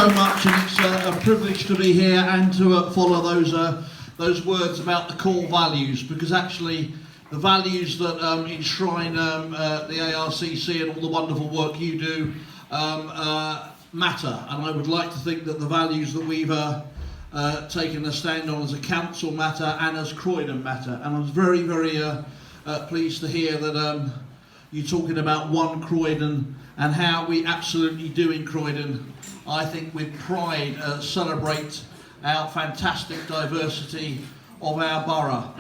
So much, and it's a privilege to be here and to follow those words about the core values, because actually the values that enshrine the ARCC and all the wonderful work you do matter, and I would like to think that the values that we've taken a stand on as a council matter and as Croydon matter. And I was very, very pleased to hear that you're talking about one Croydon and how we absolutely do in Croydon, I think with pride, celebrate our fantastic diversity of our borough.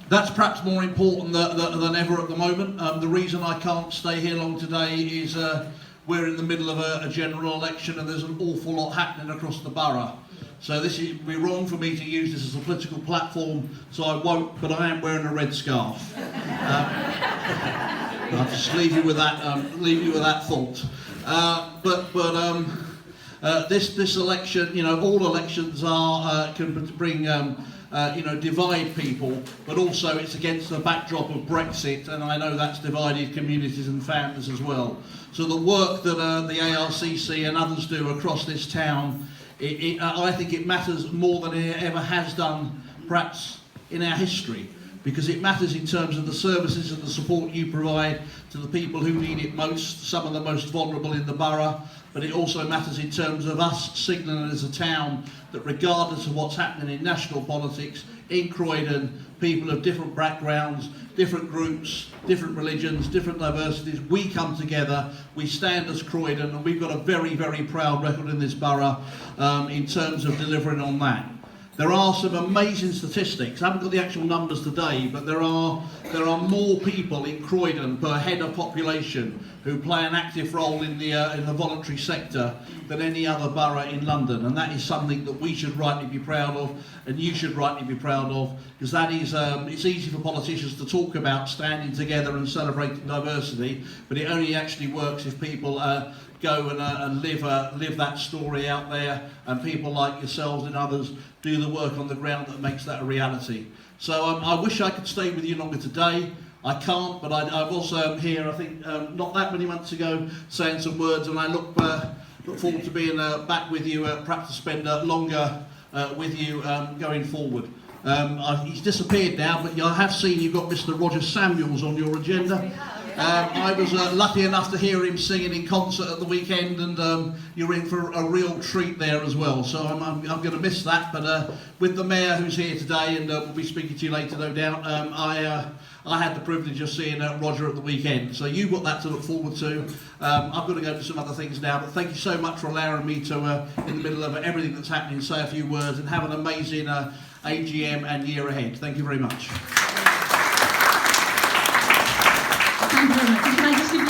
That's perhaps more important than ever at the moment. The reason I can't stay here long today is we're in the middle of a general election and there's an awful lot happening across the borough. So this would be wrong for me to use this as a political platform, so I won't, but I am wearing a red scarf. I'll just leave you with that thought. This election, you know, all elections can bring divide people, but also it's against the backdrop of Brexit, and I know that's divided communities and families as well. So the work that the ARCC and others do across this town, I think it matters more than it ever has done, perhaps in our history, because it matters in terms of the services and the support you provide to the people who need it most, some of the most vulnerable in the borough, but it also matters in terms of us signalling as a town that regardless of what's happening in national politics, in Croydon, people of different backgrounds, different groups, different religions, different diversities, we come together, we stand as Croydon, and we've got a very, very proud record in this borough in terms of delivering on that. There are some amazing statistics. I haven't got the actual numbers today, but there are more people in Croydon per head of population who play an active role in the voluntary sector than any other borough in London, and that is something that we should rightly be proud of, and you should rightly be proud of, because that is it's easy for politicians to talk about standing together and celebrating diversity, but it only actually works if people go and live that story out there, and people like yourselves and others do the work on the ground that makes that a reality. So I wish I could stay with you longer today. I can't, but I was here, I think, not that many months ago, saying some words, and I look forward to being back with you, perhaps to spend longer with you going forward. He's disappeared now, but I have seen you've got Mr. Roger Samuels on your agenda. I was lucky enough to hear him singing in concert at the weekend, and you're in for a real treat there as well. So I'm going to miss that, but with the Mayor who's here today, and we'll be speaking to you later no doubt, I had the privilege of seeing Roger at the weekend. So you've got that to look forward to. I've got to go to some other things now, but thank you so much for allowing me to, in the middle of everything that's happening, say a few words, and have an amazing AGM and year ahead. Thank you very much.